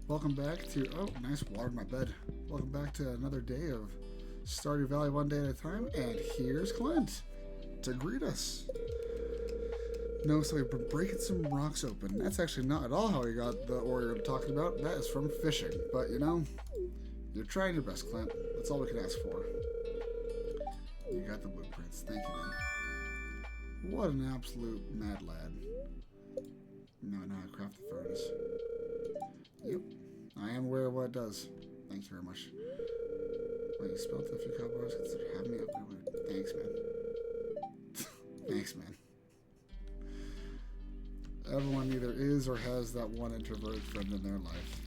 Welcome back to, oh, nice water in my bed. Welcome back to another day of Stardew Valley one day at a time, and here's Clint to greet us. Notice that we've been breaking some rocks open. That's actually not at all how we got the ore you're talking about. That is from fishing. But you know, you're trying your best, Clint. That's all we can ask for. You got the blueprints. Thank you, man. What an absolute mad lad. Now I know how to craft the furnace. Yep. I am aware of what it does. Thank you very much. Wait, you spelled a few cowboys? Consider having me upgraded. Thanks, man. Thanks, man. Everyone either is or has that one introverted friend in their life.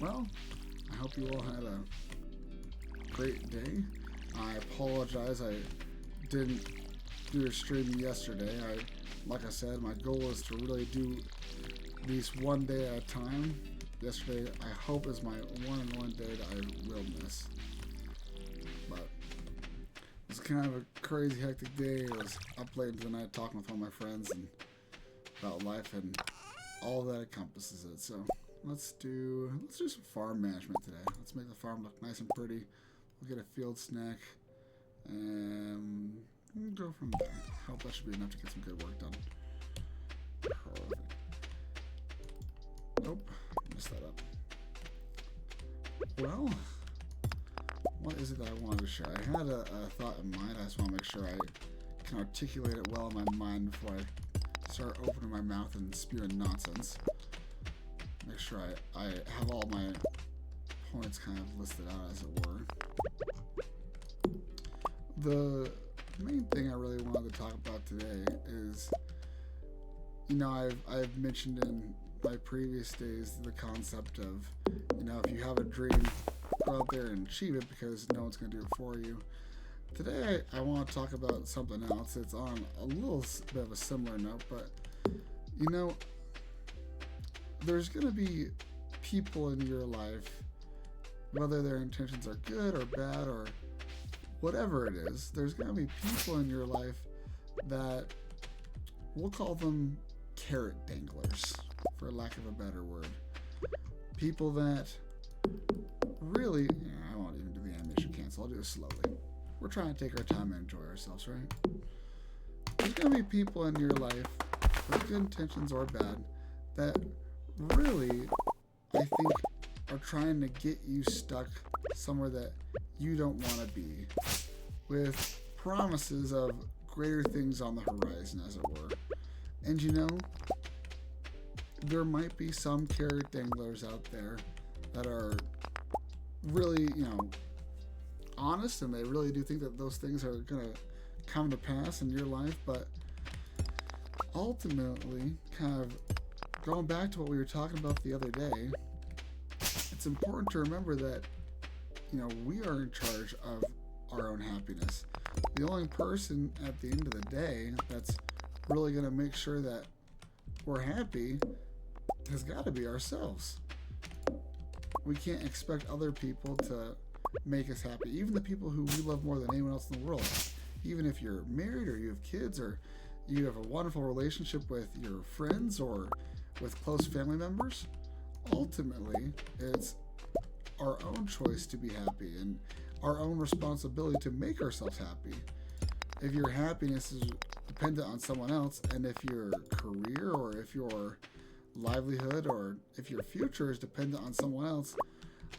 Well, I hope you all had a great day. I apologize I didn't do a stream yesterday. Like I said, my goal is to really do these one day at a time. Yesterday, I hope, is my one and one day that I will miss. But it's kind of a crazy, hectic day. I was up late into the night talking with all my friends and about life and all that encompasses it. So let's do some farm management today. Let's make the farm look nice and pretty. We'll get a field snack and we'll go from there. I hope that should be enough to get some good work done. Perfect. Nope, messed that up. Well, what is it that I wanted to share? I had a thought in mind. I just want to make sure I can articulate it well in my mind before I start opening my mouth and spewing nonsense. Make sure I have all my points kind of listed out, as it were. The main thing I really wanted to talk about today is, you know, I've mentioned in my previous days the concept of, you know, if you have a dream, go out there and achieve it because no one's going to do it for you. Today I want to talk about something else. It's on a little bit of a similar note, but you know, there's going to be people in your life, whether their intentions are good or bad or whatever it is, there's going to be people in your life that we'll call them carrot danglers, for lack of a better word. People that really, yeah, I won't even do the animation cancel, I'll do it slowly. We're trying to take our time and enjoy ourselves, right? There's going to be people in your life, with good intentions or bad, that really, I think, are trying to get you stuck somewhere that you don't want to be, with promises of greater things on the horizon, as it were. And you know, there might be some carrot danglers out there that are really, you know, honest, and they really do think that those things are going to come to pass in your life, but ultimately, kind of going back to what we were talking about the other day, it's important to remember that, you know, we are in charge of our own happiness. The only person at the end of the day that's really going to make sure that we're happy has got to be ourselves. We can't expect other people to make us happy, even the people who we love more than anyone else in the world. Even if you're married or you have kids or you have a wonderful relationship with your friends or with close family members, ultimately it's our own choice to be happy and our own responsibility to make ourselves happy. If your happiness is dependent on someone else, and if your career or if your livelihood or if your future is dependent on someone else,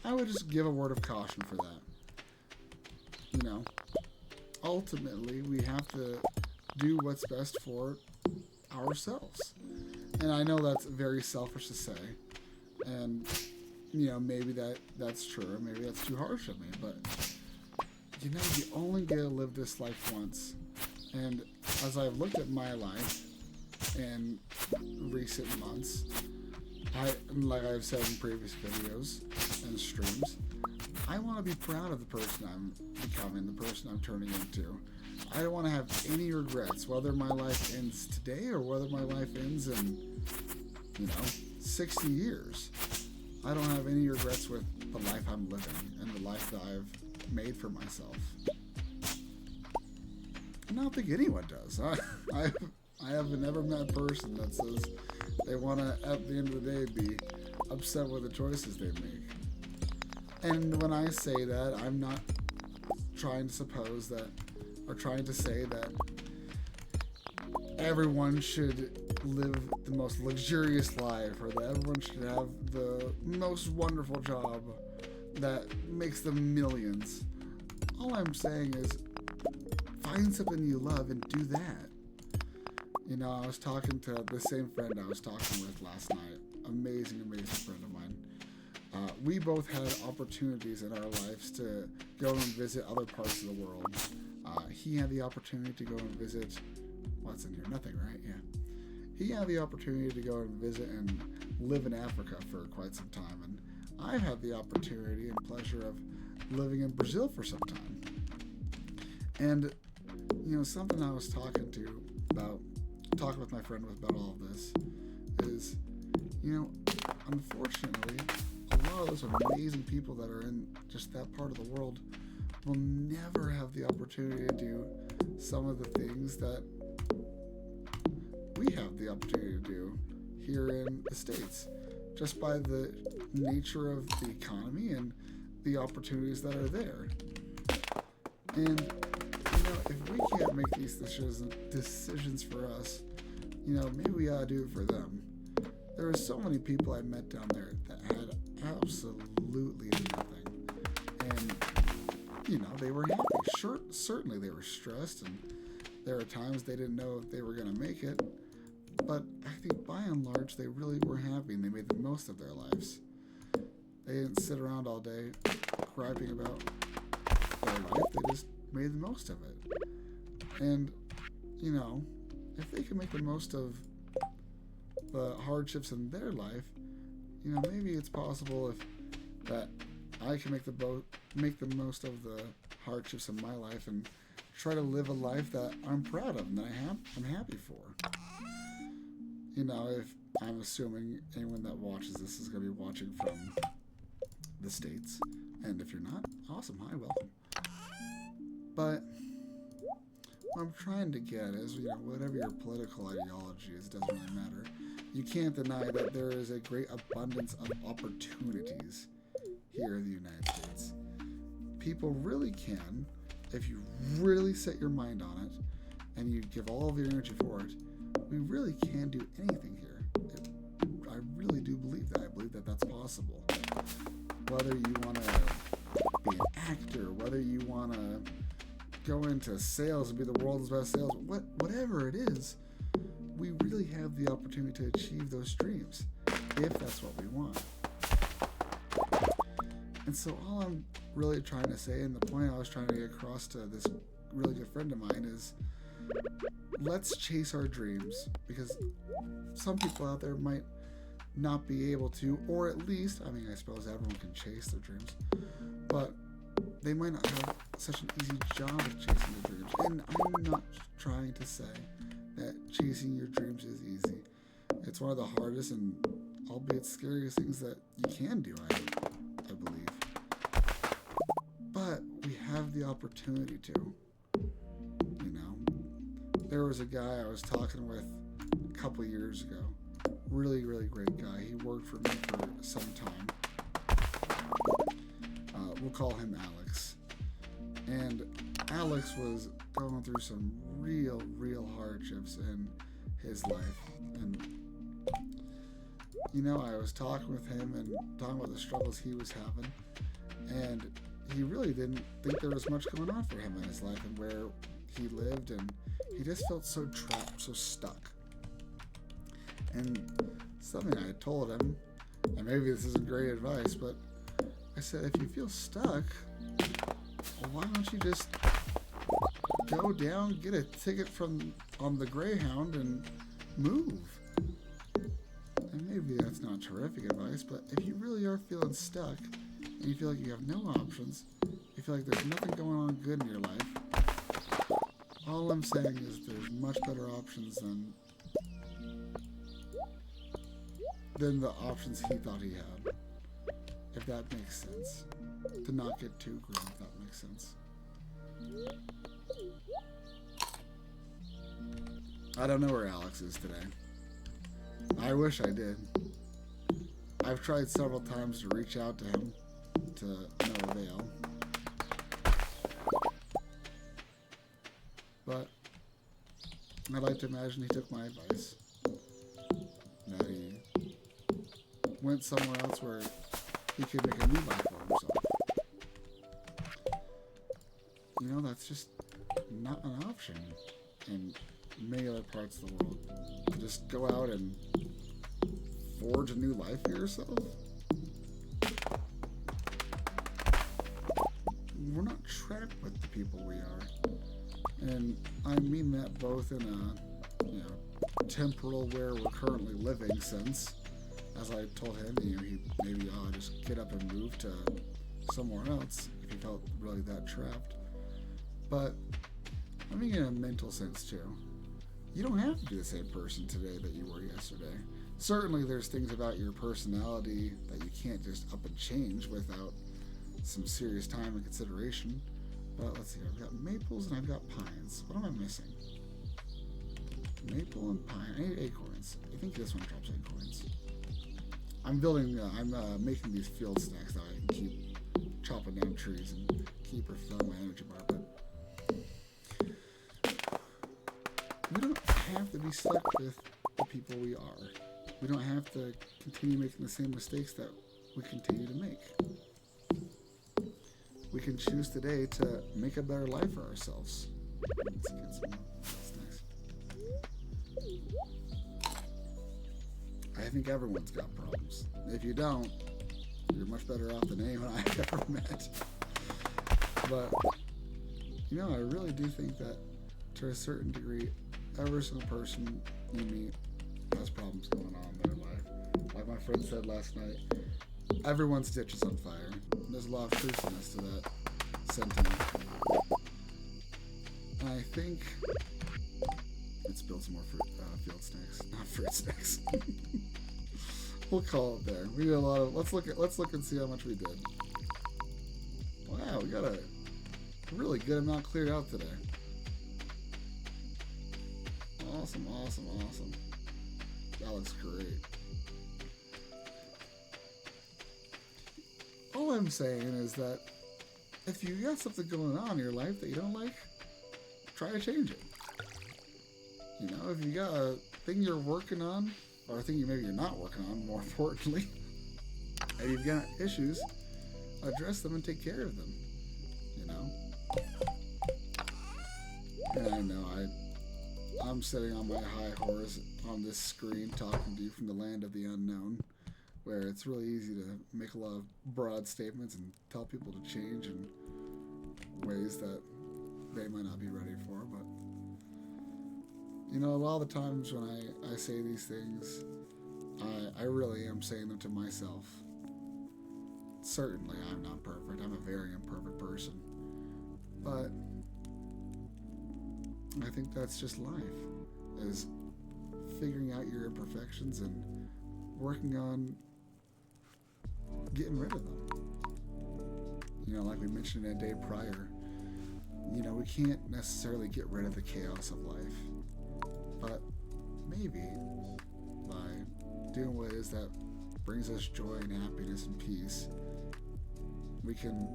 I would just give a word of caution for that. You know, ultimately we have to do what's best for ourselves. And I know that's very selfish to say, and you know, maybe that's true, maybe that's too harsh of me, but you know, you only get to live this life once. And as I've looked at my life in recent months, like I've said in previous videos and streams, I want to be proud of the person I'm becoming, the person I'm turning into. I don't want to have any regrets, whether my life ends today or whether my life ends in, you know, 60 years. I don't have any regrets with the life I'm living and the life that I've made for myself. I don't think anyone does. I have never met a person that says They want to, at the end of the day, be upset with the choices they make. And when I say that, I'm not trying to suppose that, or trying to say that everyone should live the most luxurious life, or that everyone should have the most wonderful job that makes them millions. All I'm saying is find something you love and do that. You know, I was talking to the same friend I was talking with last night. Amazing, amazing friend of mine. We both had opportunities in our lives to go and visit other parts of the world. He had the opportunity to go and visit... What's in here? Nothing, right? Yeah. He had the opportunity to go and visit and live in Africa for quite some time. And I've had the opportunity and pleasure of living in Brazil for some time. And, you know, something I was talking with my friend about all of this is, you know, unfortunately, a lot of those amazing people that are in just that part of the world will never have the opportunity to do some of the things that we have the opportunity to do here in the States, just by the nature of the economy and the opportunities that are there. And, you know, if we can't make these decisions for us, you know, maybe we ought to do it for them. There were so many people I met down there that had absolutely nothing. And, you know, they were happy. Sure, certainly they were stressed, and there were times they didn't know if they were going to make it. But I think by and large, they really were happy, and they made the most of their lives. They didn't sit around all day griping about their life. They just made the most of it. And, you know, if they can make the most of the hardships in their life, you know, maybe it's possible that I can make the most of the hardships in my life and try to live a life that I'm proud of and that I'm happy for. You know, if I'm assuming anyone that watches this is going to be watching from the States, and if you're not, awesome, hi, welcome. But what I'm trying to get is, you know, whatever your political ideology is, doesn't really matter. You can't deny that there is a great abundance of opportunities here in the United States. People really can, if you really set your mind on it, and you give all of your energy for it, we really can do anything here. I really do believe that. I believe that that's possible. Whether you want to be an actor, whether you want to go into sales and be the world's best whatever it is, we really have the opportunity to achieve those dreams, if that's what we want. And so all I'm really trying to say, and the point I was trying to get across to this really good friend of mine, is let's chase our dreams, because some people out there might not be able to, or at least, I mean, I suppose everyone can chase their dreams, but they might not have such an easy job of chasing their dreams. And I'm not trying to say that chasing your dreams is easy. It's one of the hardest and albeit scariest things that you can do, I believe. But we have the opportunity to. You know, there was a guy I was talking with a couple years ago. Really, really great guy. He worked for me for some time. We'll call him Alex. And Alex was going through some real hardships in his life. And, you know, I was talking with him and talking about the struggles he was having. And he really didn't think there was much going on for him in his life and where he lived. And he just felt so trapped, so stuck. And something I told him, and maybe this isn't great advice, but I said, if you feel stuck, well, why don't you just go down, get a ticket on the Greyhound, and move? And maybe that's not terrific advice, but if you really are feeling stuck, and you feel like you have no options, you feel like there's nothing going on good in your life, all I'm saying is there's much better options than the options he thought he had. If that makes sense. To not get too grim, if that makes sense. I don't know where Alex is today. I wish I did. I've tried several times to reach out to him, to no avail. But I'd like to imagine he took my advice. That he went somewhere else where he could make a new life for himself. You know, that's just not an option in many other parts of the world. To just go out and forge a new life for yourself. We're not trapped with the people we are. And I mean that both in a, you know, temporal where we're currently living sense. As I told him, you know, he maybe just get up and move to somewhere else if he felt really that trapped. But I mean in a mental sense too. You don't have to be the same person today that you were yesterday. Certainly there's things about your personality that you can't just up and change without some serious time and consideration. But let's see, I've got maples and I've got pines. What am I missing? Maple and pine. I need acorns. I think this one drops acorns. I'm building, I'm making these field stacks that I can keep chopping down trees and keep refilling my energy bar. But we don't have to be stuck with the people we are. We don't have to continue making the same mistakes that we continue to make. We can choose today to make a better life for ourselves. Let's get some more. That's nice. I think everyone's got problems. If you don't, you're much better off than anyone I've ever met. But, you know, I really do think that to a certain degree, every single person you meet has problems going on in their life. Like my friend said last night, everyone's ditch is on fire. There's a lot of truthfulness to that sentiment. And I think let's build some more field snacks, not fruit snacks. We'll call it there. We did a lot of. Let's look and see how much we did. Wow, we got a really good amount cleared out today. Awesome, awesome, awesome. That looks great. All I'm saying is that if you got something going on in your life that you don't like, try to change it. You know, if you got a thing you're working on, or a thing maybe you're not working on, more importantly, and you've got issues, address them and take care of them. You know? And I know I'm sitting on my high horse on this screen talking to you from the land of the unknown, where it's really easy to make a lot of broad statements and tell people to change in ways that they might not be ready for. But, you know, a lot of the times when I say these things, I really am saying them to myself. Certainly I'm not perfect. I'm a very imperfect person. But I think that's just life, is figuring out your imperfections and working on getting rid of them. You know, like we mentioned a day prior, you know, we can't necessarily get rid of the chaos of life, but maybe by doing what it is that brings us joy and happiness and peace, we can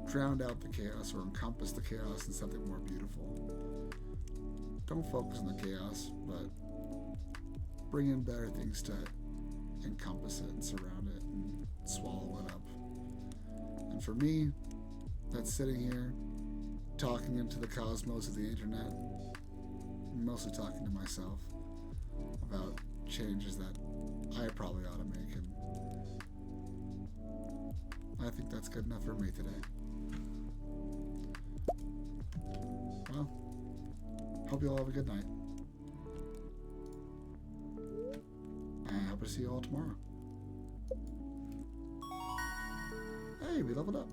drown out the chaos or encompass the chaos in something more beautiful. Don't focus on the chaos, but bring in better things to encompass it and surround it and swallow it up. And for me, that's sitting here talking into the cosmos of the internet, mostly talking to myself about changes that I probably ought to make, and I think that's good enough for me today. Well, hope you all have a good night. I hope to see you all tomorrow. Hey, we leveled up.